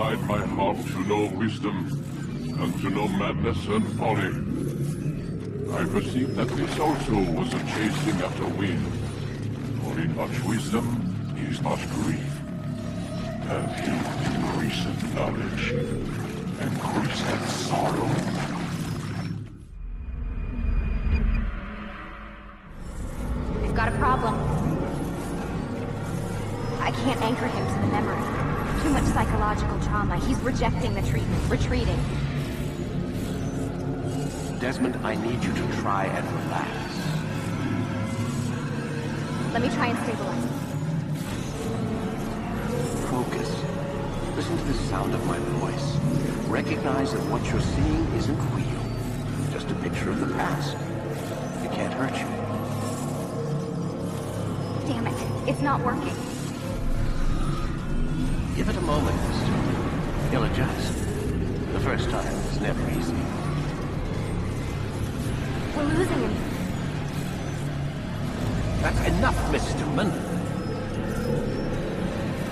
incline my heart to know wisdom, and to know madness and folly. I perceive that this also was a chasing after wind. For in much wisdom is much grief. And he increaseth knowledge, increaseth sorrow. We've got a problem. I can't anchor him to the memory. Too much psychological trauma. He's rejecting the treatment, retreating. Desmond, I need you to try and relax. Let me try and stabilize him. Focus. Listen to the sound of my voice. Recognize that what you're seeing isn't real. Just a picture of the past. It can't hurt you. Damn it. It's not working. Give it a moment, mister. He'll adjust. The first time is never easy. We're losing him. That's enough, Miss Stillman.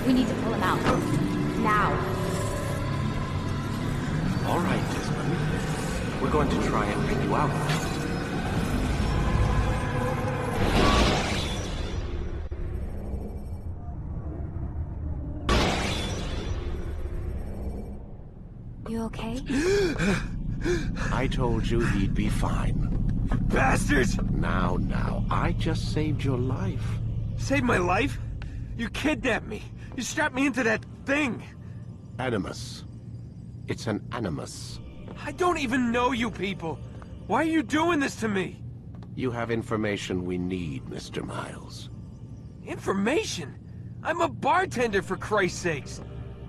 We need to pull him out. Now. All right, Desmond. We're going to try and bring you out. You okay? I told you he'd be fine. Bastards! Now, I just saved your life. Saved my life? You kidnapped me. You strapped me into that thing. Animus. It's an animus. I don't even know you people. Why are you doing this to me? You have information we need, Mr. Miles. Information? I'm a bartender, for Christ's sakes.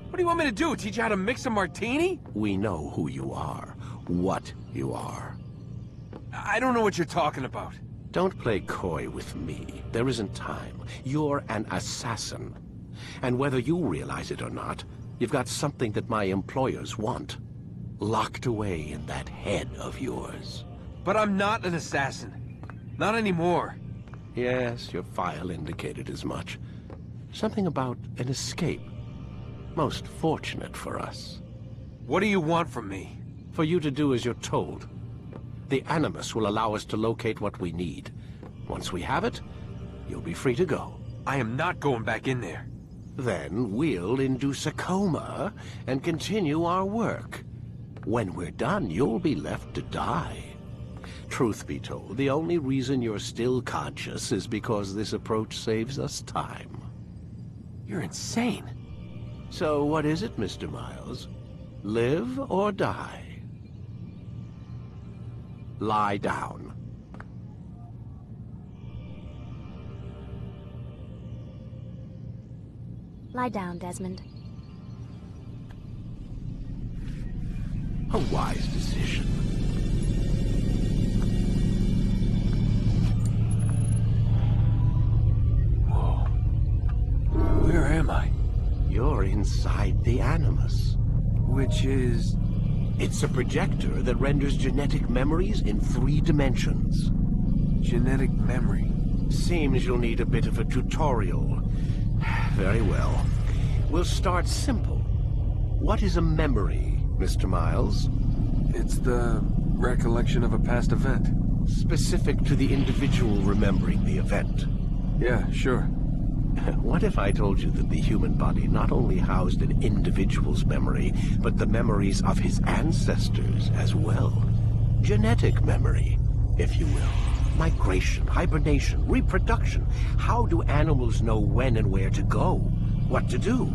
What do you want me to do? Teach you how to mix a martini? We know who you are, what you are. I don't know what you're talking about. Don't play coy with me. There isn't time. You're an assassin. And whether you realize it or not, you've got something that my employers want. Locked away in that head of yours. But I'm not an assassin. Not anymore. Yes, your file indicated as much. Something about an escape. Most fortunate for us. What do you want from me? For you to do as you're told. The Animus will allow us to locate what we need. Once we have it, you'll be free to go. I am not going back in there. Then we'll induce a coma and continue our work. When we're done, you'll be left to die. Truth be told, the only reason you're still conscious is because this approach saves us time. You're insane. So what is it, Mr. Miles? Live or die? Lie down. Lie down, Desmond. A wise decision. Whoa. Where am I? You're inside the Animus. Which is... It's a projector that renders genetic memories in 3 dimensions. Genetic memory. Seems you'll need a bit of a tutorial. Very well. We'll start simple. What is a memory, Mr. Miles? It's the recollection of a past event. Specific to the individual remembering the event. Yeah, sure. What if I told you that the human body not only housed an individual's memory, but the memories of his ancestors as well? Genetic memory, if you will. Migration, hibernation, reproduction. How do animals know when and where to go? What to do?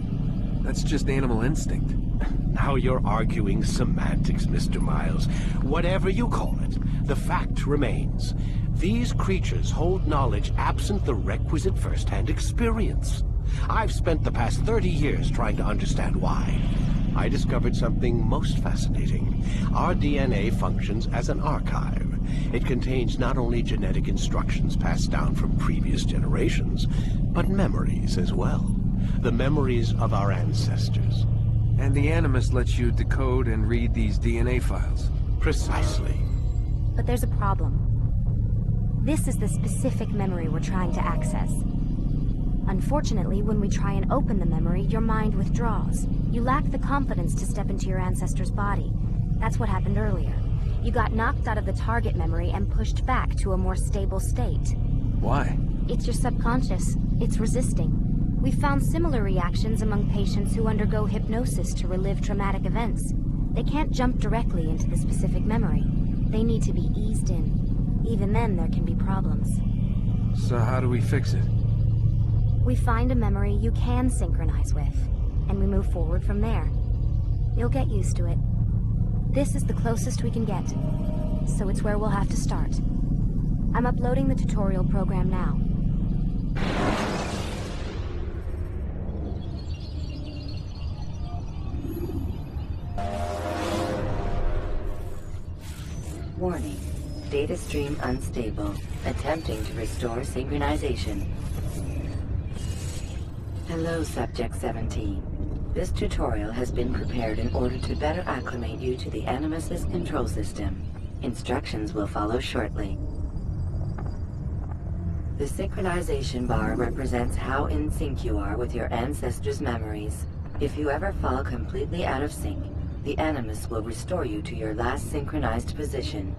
That's just animal instinct. Now you're arguing semantics, Mr. Miles. Whatever you call it, the fact remains. These creatures hold knowledge absent the requisite first-hand experience. I've spent the past 30 years trying to understand why. I discovered something most fascinating. Our DNA functions as an archive. It contains not only genetic instructions passed down from previous generations, but memories as well. The memories of our ancestors. And the Animus lets you decode and read these DNA files. Precisely. But there's a problem. This is the specific memory we're trying to access. Unfortunately, when we try and open the memory, your mind withdraws. You lack the confidence to step into your ancestor's body. That's what happened earlier. You got knocked out of the target memory and pushed back to a more stable state. Why? It's your subconscious. It's resisting. We found similar reactions among patients who undergo hypnosis to relive traumatic events. They can't jump directly into the specific memory. They need to be eased in. Even then, there can be problems. So how do we fix it? We find a memory you can synchronize with, and we move forward from there. You'll get used to it. This is the closest we can get, so it's where we'll have to start. I'm uploading the tutorial program now. Warning. Data stream unstable. Attempting to restore synchronization. Hello, Subject 17. This tutorial has been prepared in order to better acclimate you to the Animus's control system. Instructions will follow shortly. The synchronization bar represents how in sync you are with your ancestors' memories. If you ever fall completely out of sync, the Animus will restore you to your last synchronized position.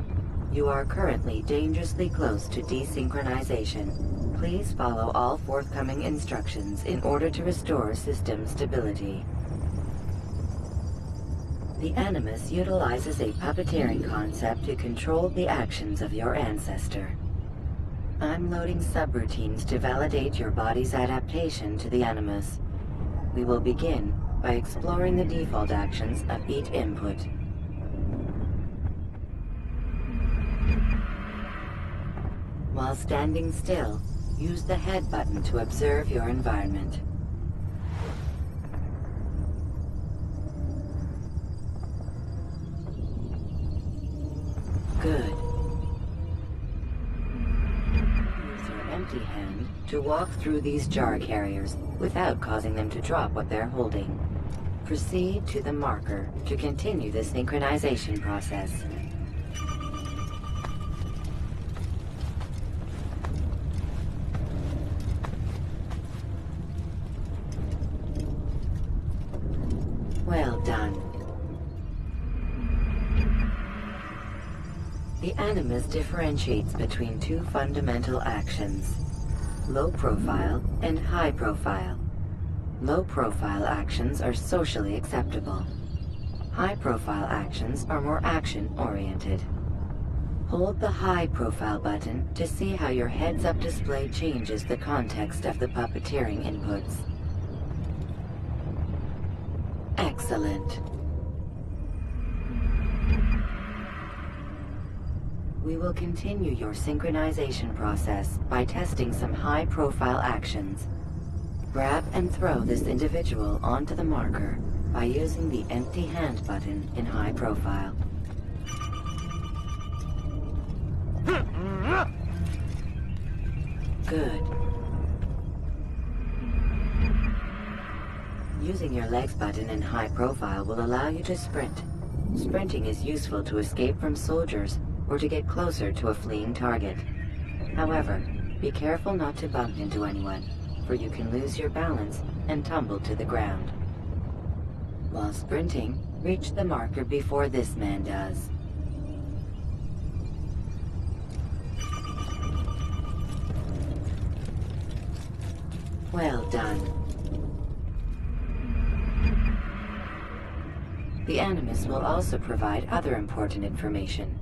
You are currently dangerously close to desynchronization. Please follow all forthcoming instructions in order to restore system stability. The Animus utilizes a puppeteering concept to control the actions of your ancestor. I'm loading subroutines to validate your body's adaptation to the Animus. We will begin by exploring the default actions of each input. While standing still, use the head button to observe your environment. Good. Use your empty hand to walk through these jar carriers without causing them to drop what they're holding. Proceed to the marker to continue the synchronization process. Well done. The Animus differentiates between two fundamental actions: low profile and high profile. Low profile actions are socially acceptable. High profile actions are more action oriented. Hold the high profile button to see how your heads-up display changes the context of the puppeteering inputs. Excellent. We will continue your synchronization process by testing some high-profile actions. Grab and throw this individual onto the marker by using the empty hand button in high profile. Good. Using your legs button in high profile will allow you to sprint. Sprinting is useful to escape from soldiers or to get closer to a fleeing target. However, be careful not to bump into anyone, for you can lose your balance and tumble to the ground. While sprinting, reach the marker before this man does. Well done. The Animus will also provide other important information.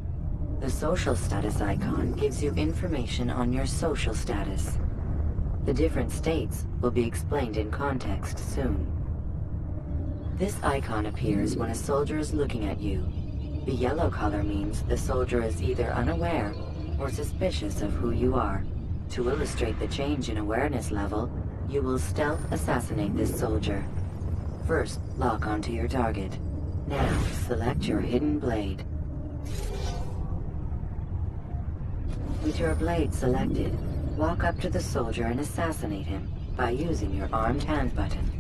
The social status icon gives you information on your social status. The different states will be explained in context soon. This icon appears when a soldier is looking at you. The yellow color means the soldier is either unaware or suspicious of who you are. To illustrate the change in awareness level, you will stealth assassinate this soldier. First, lock onto your target. Now, select your hidden blade. With your blade selected, walk up to the soldier and assassinate him by using your armed hand button.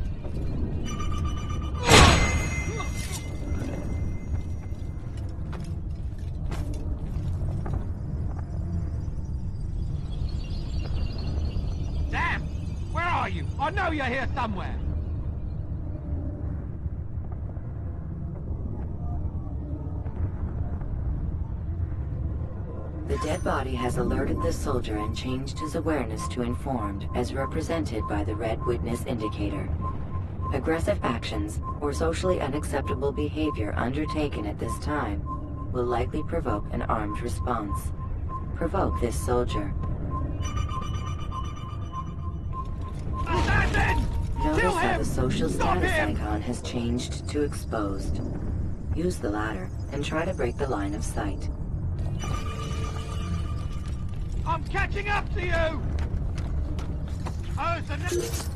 Damn! Where are you? I know you're here somewhere! dead body has alerted the soldier and changed his awareness to informed, as represented by the red witness indicator. Aggressive actions or socially unacceptable behavior undertaken at this time will likely provoke an armed response. Provoke this soldier. Notice how the social status icon has changed to exposed. Use the ladder and try to break the line of sight. I'm catching up to you! Oh,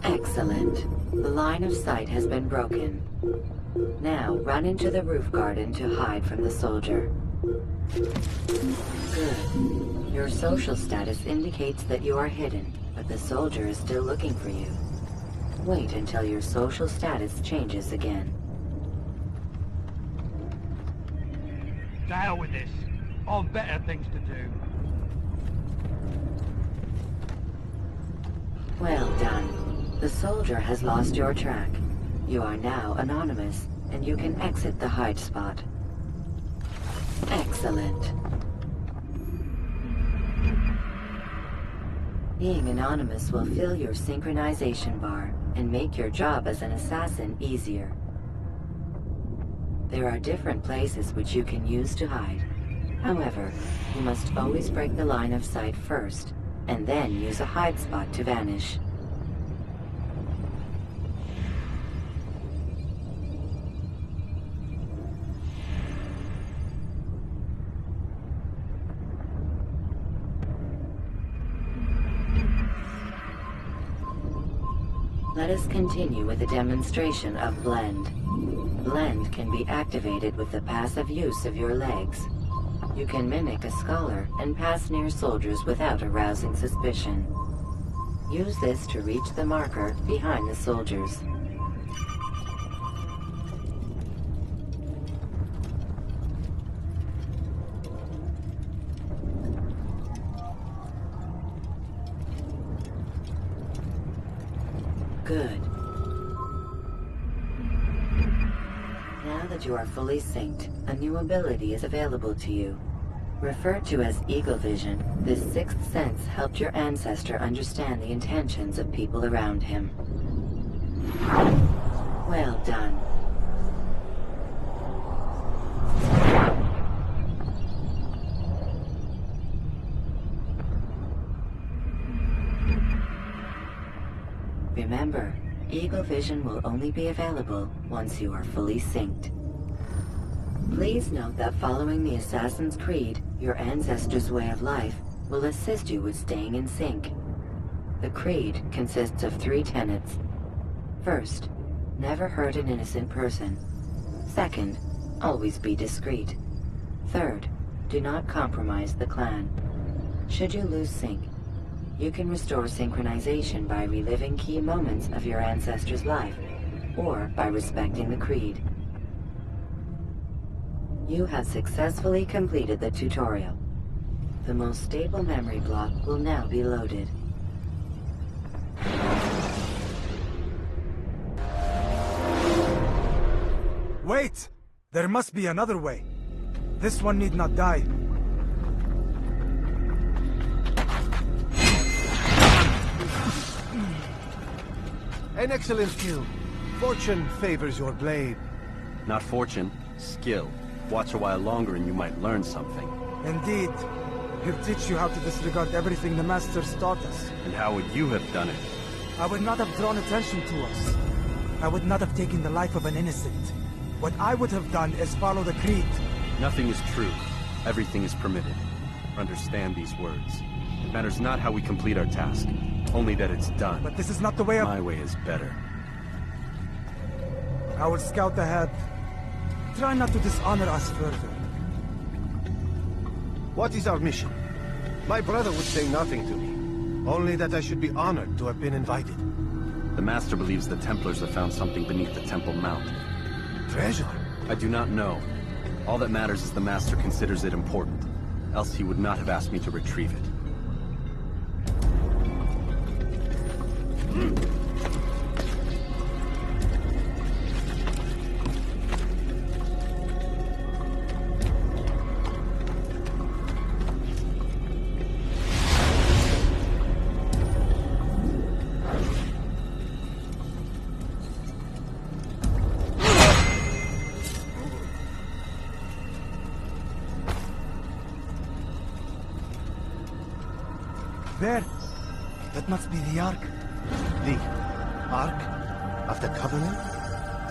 Excellent. The line of sight has been broken. Now run into the roof garden to hide from the soldier. Good. Your social status indicates that you are hidden, but the soldier is still looking for you. Wait until your social status changes again. To hell with this. I've better things to do. Well done. The soldier has lost your track. You are now anonymous, and you can exit the hide spot. Excellent. Being anonymous will fill your synchronization bar and make your job as an assassin easier. There are different places which you can use to hide. However, you must always break the line of sight first, and then use a hide spot to vanish. Let us continue with a demonstration of Blend. Blend can be activated with the passive use of your legs. You can mimic a scholar and pass near soldiers without arousing suspicion. Use this to reach the marker behind the soldiers. Good. Now that you are fully synced, a new ability is available to you. Referred to as Eagle Vision, this sixth sense helped your ancestor understand the intentions of people around him. Well done. Remember, Eagle Vision will only be available once you are fully synced. Please note that following the Assassin's Creed, your ancestors' way of life, will assist you with staying in sync. The Creed consists of 3 tenets. First, never hurt an innocent person. Second, always be discreet. Third, do not compromise the clan. Should you lose sync, you can restore synchronization by reliving key moments of your ancestor's life, or by respecting the Creed. You have successfully completed the tutorial. The most stable memory block will now be loaded. Wait! There must be another way. This one need not die. An excellent skill. Fortune favors your blade. Not fortune, skill. Watch a while longer and you might learn something. Indeed. He'll teach you how to disregard everything the Masters taught us. And how would you have done it? I would not have drawn attention to us. I would not have taken the life of an innocent. What I would have done is follow the Creed. Nothing is true. Everything is permitted. Understand these words. It matters not how we complete our task, only that it's done. But this is not the way of... My way is better. I will scout ahead. Try not to dishonor us further. What is our mission? My brother would say nothing to me. Only that I should be honored to have been invited. The Master believes the Templars have found something beneath the Temple Mount. Treasure? I do not know. All that matters is the Master considers it important. Else he would not have asked me to retrieve it. Robert! That must be the Ark. The Ark of the Covenant?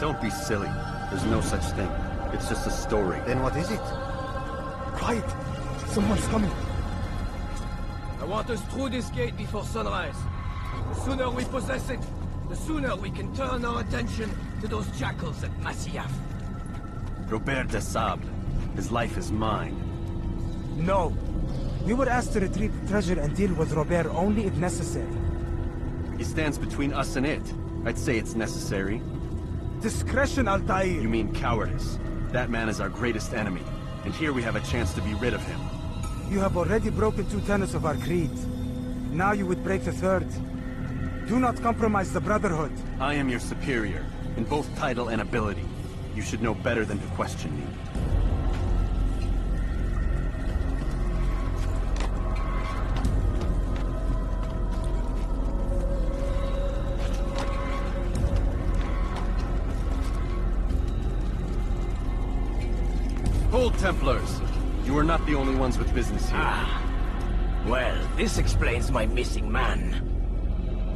Don't be silly. There's no such thing. It's just a story. Then what is it? Quiet! Someone's coming. I want us through this gate before sunrise. The sooner we possess it, the sooner we can turn our attention to those jackals at Masyaf. Robert de Sable. His life is mine. No. We were asked to retrieve the treasure and deal with Robert only if necessary. He stands between us and it. I'd say it's necessary. Discretion, Altair! You mean cowardice. That man is our greatest enemy, and here we have a chance to be rid of him. You have already broken 2 tenets of our creed. Now you would break the 3rd. Do not compromise the Brotherhood. I am your superior, in both title and ability. You should know better than to question me. Hold, Templars! You are not the only ones with business here. Ah. Well, this explains my missing man.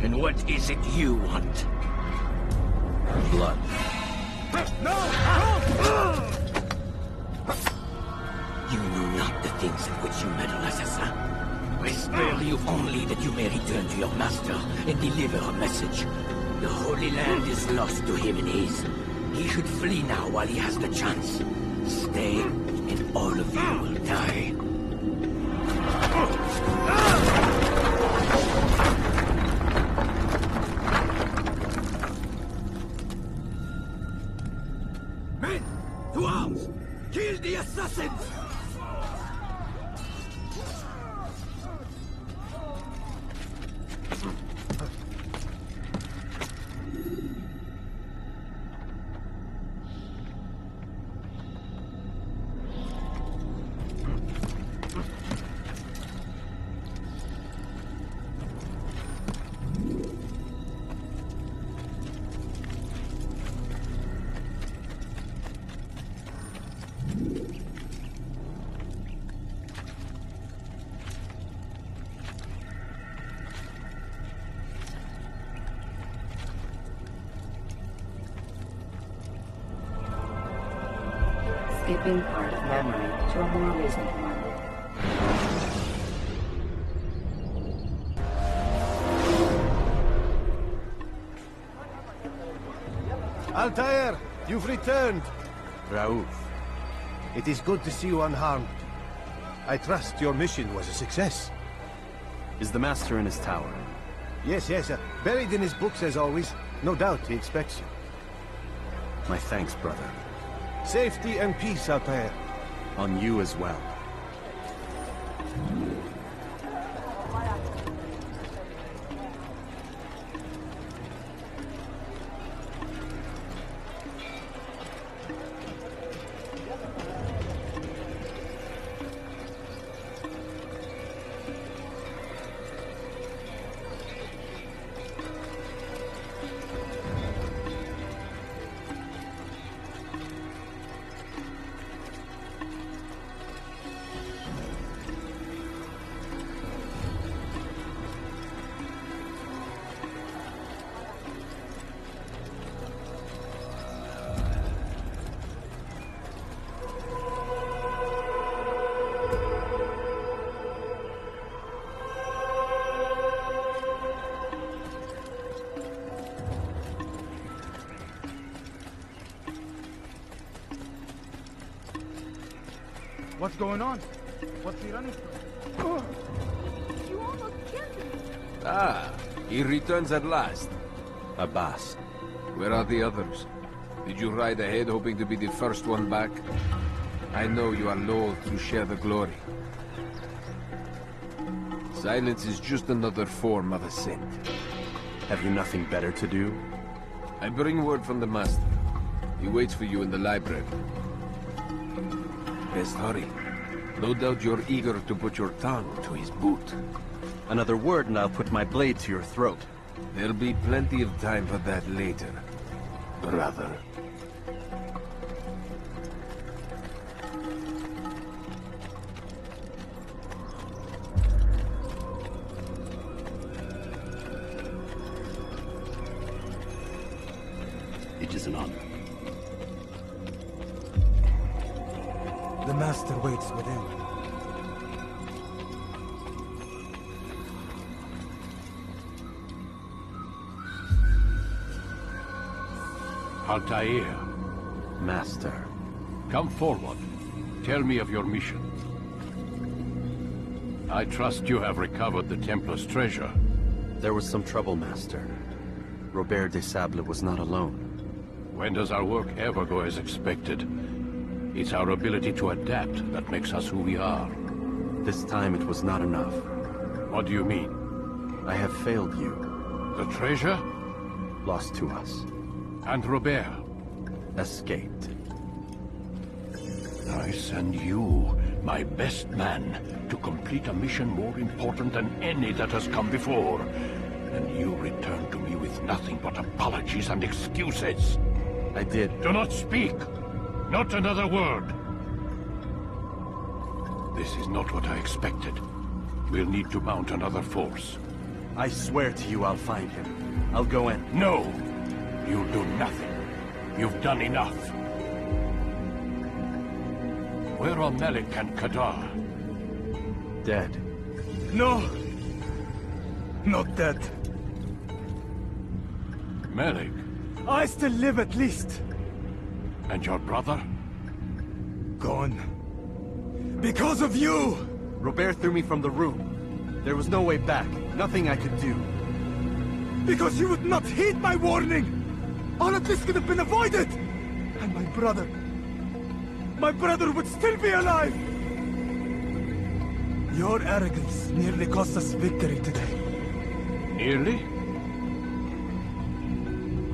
And what is it you want? Blood. No! You know not the things in which you meddle, assassin. I spare you only that you may return to your master and deliver a message. The Holy Land is lost to him and his. He should flee now while he has the chance. Stay, and all of you will die. Men, to arms! Kill the assassins! Skipping part of memory to a more recent one. Altair, you've returned. Raouf. It is good to see you unharmed. I trust your mission was a success. Is the Master in his tower? Yes, buried in his books as always. No doubt he expects you. My thanks, brother. Safety and peace, Altair. On you as well. What's going on? What's he running from? You almost killed me. Ah, he returns at last. Abbas. Where are the others? Did you ride ahead hoping to be the first one back? I know you are loath to share the glory. Silence is just another form of assent. Have you nothing better to do? I bring word from the Master. He waits for you in the library. Best hurry. No doubt you're eager to put your tongue to his boot. Another word and I'll put my blade to your throat. There'll be plenty of time for that later, brother. is an honor. The Master waits within. Altair, Master. come forward. Tell me of your mission. I trust you have recovered the Templar's treasure. There was some trouble, Master. Robert de Sable was not alone. When does our work ever go as expected? It's our ability to adapt that makes us who we are. This time it was not enough. What do you mean? I have failed you. The treasure? Lost to us. And Robert? Escaped. I send you, my best man, to complete a mission more important than any that has come before. And you return to me with nothing but apologies and excuses. I did. Do not speak! Not another word! This is not what I expected. We'll need to mount another force. I swear to you I'll find him. I'll go in. No! You'll do nothing. You've done enough. Where are Melik and Kadar? Dead. No! Not dead. Melik? I still live at least. And your brother? Gone. Because of you! Robert threw me from the room. There was no way back. Nothing I could do. Because you would not heed my warning! All of this could have been avoided! And my brother... my brother would still be alive! Your arrogance nearly cost us victory today. Nearly?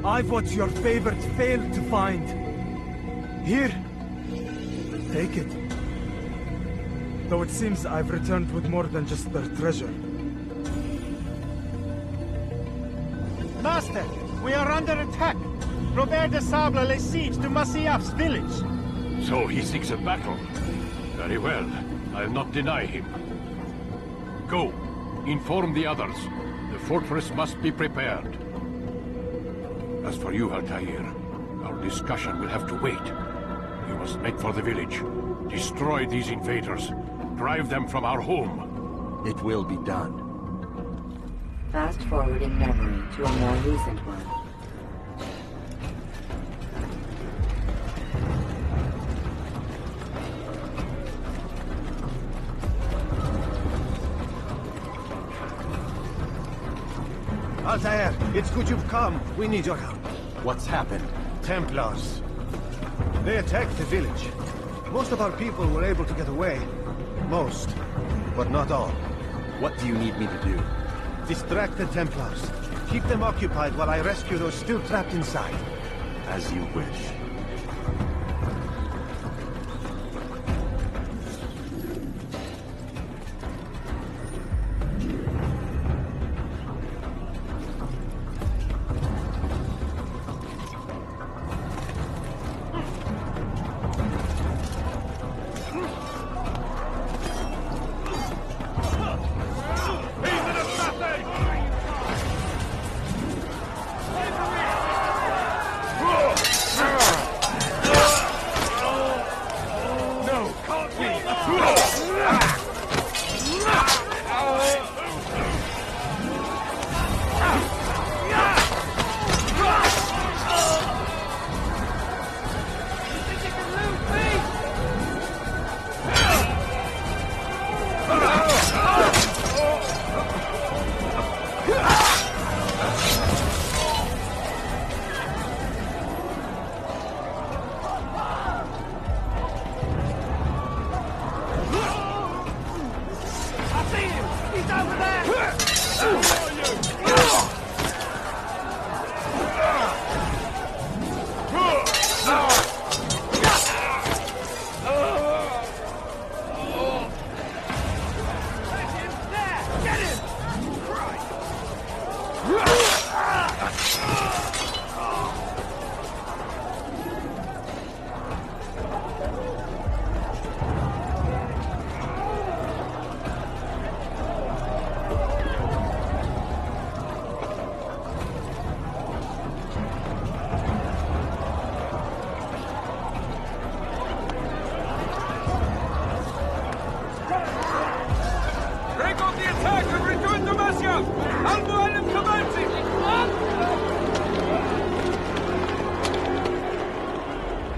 I've watched your favorite fail to find. Here. Take it. Though it seems I've returned with more than just their treasure. Master, we are under attack. Robert de Sable lays siege to Masyaf's village. So he seeks a battle. Very well. I'll not deny him. Go. Inform the others. The fortress must be prepared. As for you, Altair, our discussion will have to wait. You must make for the village. Destroy these invaders. Drive them from our home. It will be done. Fast-forwarding memory to a more recent one. Altair, it's good you've come. We need your help. What's happened? Templars. They attacked the village. Most of our people were able to get away. Most, but not all. What do you need me to do? Distract the Templars. Keep them occupied while I rescue those still trapped inside. As you wish.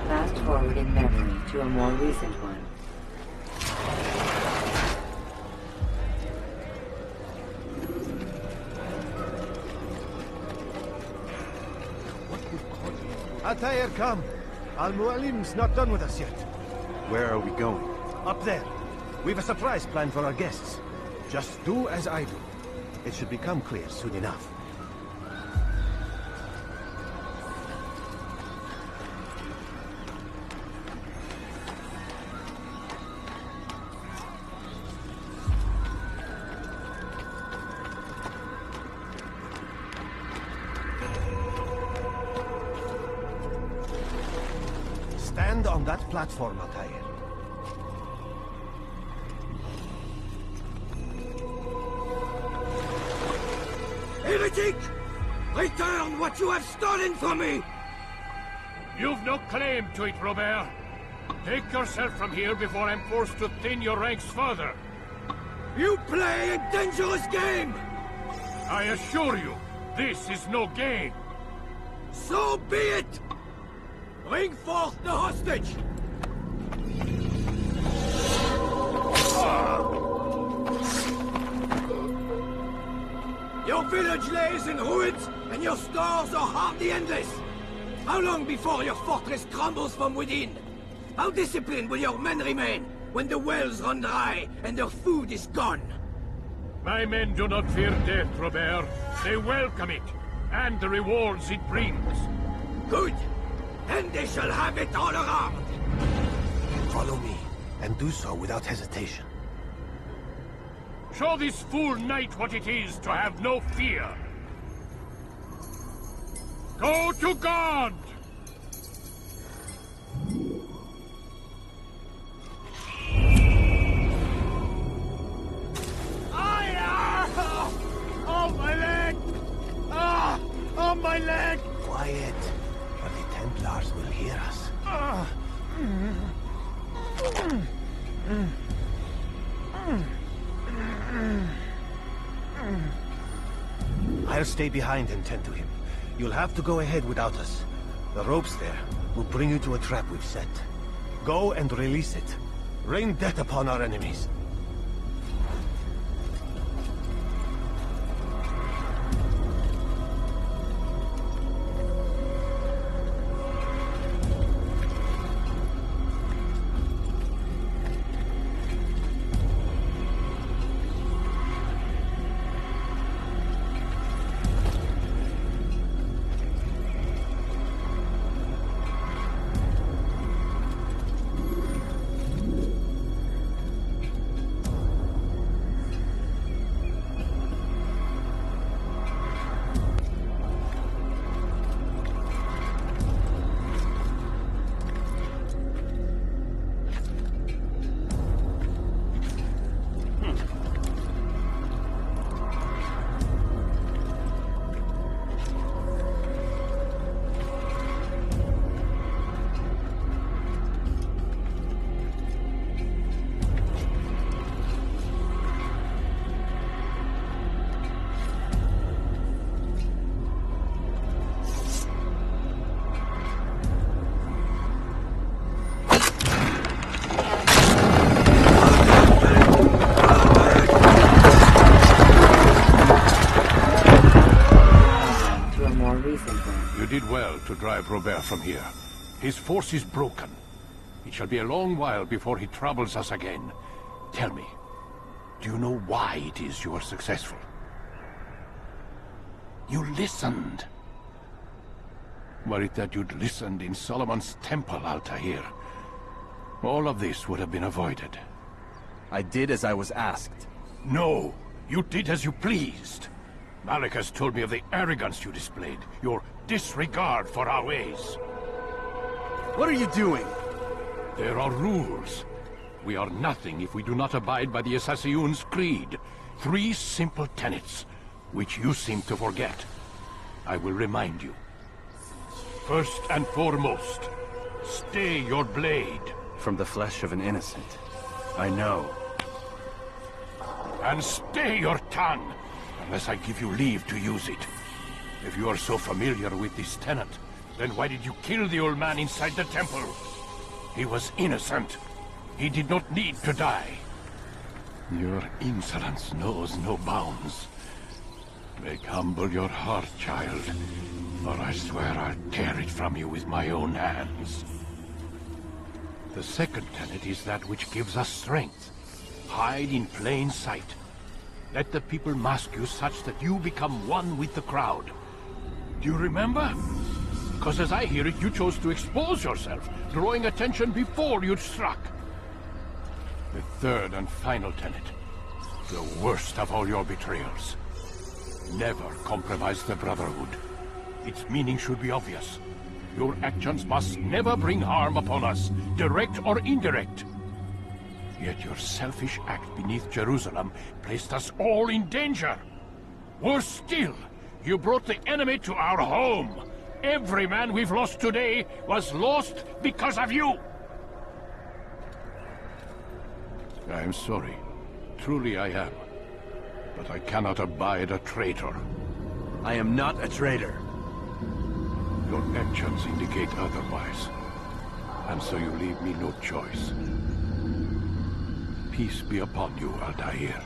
Fast forward in memory to a more recent one. Altair, come. Al-Mualim's not done with us yet. Where are we going? Up there. We've a surprise planned for our guests. Just do as I do. It should become clear soon enough. Stand on that platform, Altair. Heretic! Return what you have stolen from me! You've no claim to it, Robert. Take yourself from here before I'm forced to thin your ranks further. You play a dangerous game! I assure you, this is no game. So be it! Bring forth the hostage! Your village lays in ruins, and your stores are hardly endless. How long before your fortress crumbles from within? How disciplined will your men remain when the wells run dry and their food is gone? My men do not fear death, Robert. They welcome it, and the rewards it brings. Good. Then they shall have it all around. Follow me, and do so without hesitation. Show this fool knight what it is to have no fear. Go to God! Oh, my leg! Ah! Oh, my leg! Quiet, or the Templars will hear us. I'll stay behind and tend to him. You'll have to go ahead without us. The ropes there will bring you to a trap we've set. Go and release it. Rain death upon our enemies. To drive Robert from here. His force is broken. It shall be a long while before he troubles us again. Tell me, do you know why it is you are successful? You listened. Were it that you'd listened in Solomon's temple, Altair, all of this would have been avoided. I did as I was asked. No, you did as you pleased. Malik has told me of the arrogance you displayed, your disregard for our ways. What are you doing? There are rules. We are nothing if we do not abide by the Assassin's creed. 3 simple tenets, which you seem to forget. I will remind you. First and foremost, stay your blade. From the flesh of an innocent. I know. And stay your tongue. unless I give you leave to use it. If you are so familiar with this tenant, then why did you kill the old man inside the temple? He was innocent. He did not need to die. Your insolence knows no bounds. Make humble your heart, child, or I swear I'll tear it from you with my own hands. The second tenet is that which gives us strength. Hide in plain sight. Let the people mask you such that you become one with the crowd. Do you remember? Because as I hear it, you chose to expose yourself, drawing attention before you'd struck. The third and final tenet. The worst of all your betrayals. Never compromise the Brotherhood. Its meaning should be obvious. Your actions must never bring harm upon us, direct or indirect. Yet your selfish act beneath Jerusalem placed us all in danger. Worse still, you brought the enemy to our home. Every man we've lost today was lost because of you. I am sorry. Truly I am. But I cannot abide a traitor. I am not a traitor. Your actions indicate otherwise. And so you leave me no choice. Peace be upon you, Altair.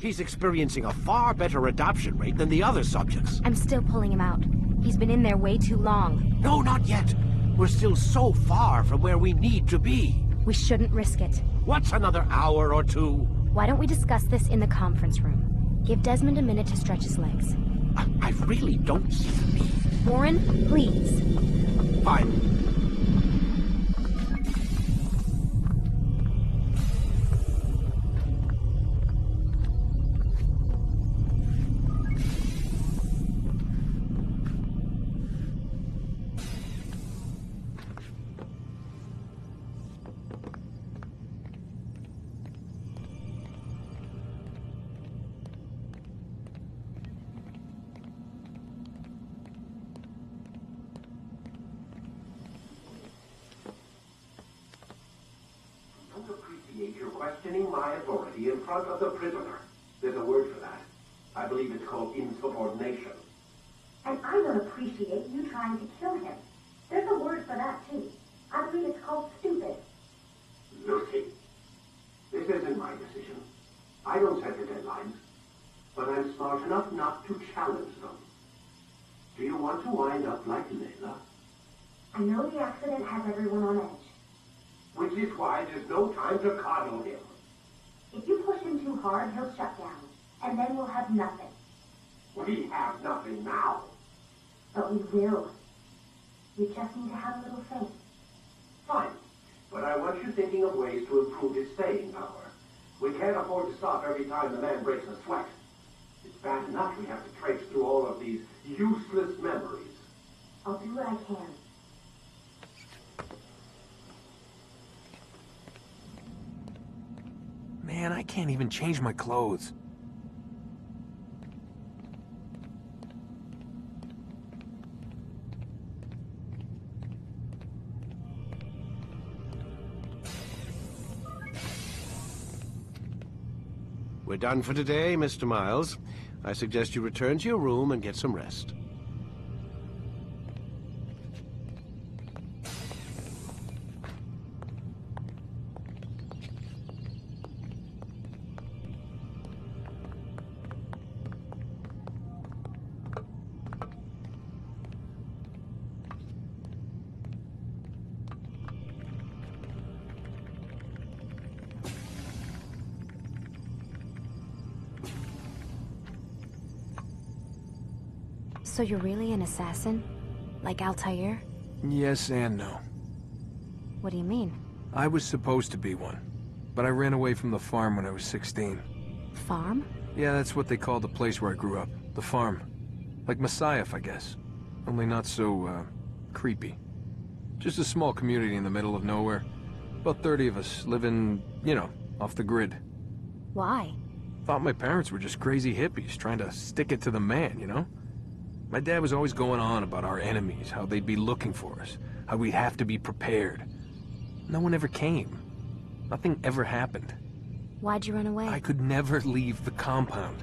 He's experiencing a far better adoption rate than the other subjects. I'm still pulling him out. He's been in there way too long. No, not yet. We're still so far from where we need to be. We shouldn't risk it. What's another hour or two? Why don't we discuss this in the conference room? Give Desmond a minute to stretch his legs. I really don't see the need. Warren, please. Fine. You're questioning my authority in front of the prisoner. There's a word for that. I believe it's called insubordination. And I don't appreciate you trying to kill him. There's a word for that, too. I believe it's called stupid. Lucy, this isn't my decision. I don't set the deadlines. But I'm smart enough not to challenge them. Do you want to wind up like Layla? I know the accident has everyone on edge. Which is why there's no time to coddle him. If you push him too hard, he'll shut down. And then we'll have nothing. We have nothing now. But we will. We just need to have a little faith. Fine. But I want you thinking of ways to improve his staying power. We can't afford to stop every time the man breaks a sweat. It's bad enough we have to traipse through all of these useless memories. I'll do what I can. Man, I can't even change my clothes. We're done for today, Mr. Miles. I suggest you return to your room and get some rest. So you're really an assassin? Like Altair? Yes and no. What do you mean? I was supposed to be one, but I ran away from the farm when I was 16. Farm? Yeah, that's what they call the place where I grew up. The farm. Like Messiah, I guess. Only not so, creepy. Just a small community in the middle of nowhere. About 30 of us living, you know, off the grid. Why? Thought my parents were just crazy hippies trying to stick it to the man, you know? My dad was always going on about our enemies, how they'd be looking for us, how we'd have to be prepared. No one ever came. Nothing ever happened. Why'd you run away? I could never leave the compound.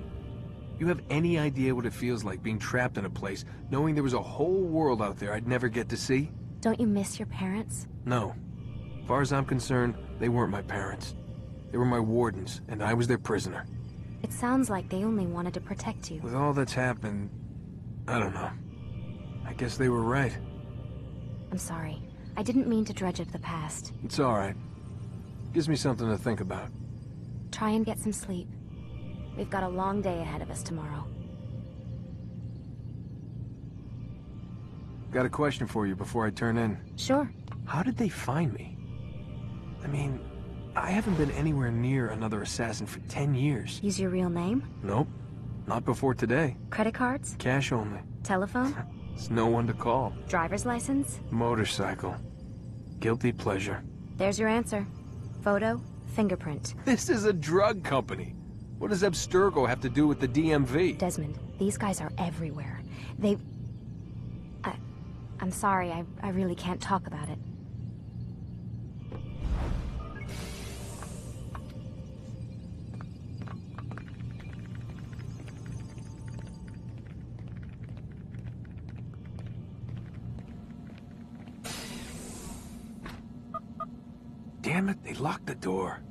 You have any idea what it feels like being trapped in a place, knowing there was a whole world out there I'd never get to see? Don't you miss your parents? No. As far as I'm concerned, they weren't my parents. They were my wardens, and I was their prisoner. It sounds like they only wanted to protect you. With all that's happened, I don't know. I guess they were right. I'm sorry. I didn't mean to dredge up the past. It's alright. Gives me something to think about. Try and get some sleep. We've got a long day ahead of us tomorrow. Got a question for you before I turn in. Sure. How did they find me? I mean, I haven't been anywhere near another assassin for 10 years. Use your real name? Nope. Not before today. Credit cards? Cash only. Telephone? There's no one to call. Driver's license? Motorcycle. Guilty pleasure. There's your answer. Photo, fingerprint. This is a drug company. What does Abstergo have to do with the DMV? Desmond, these guys are everywhere. I'm sorry, I really can't talk about it. Damn it, they locked the door.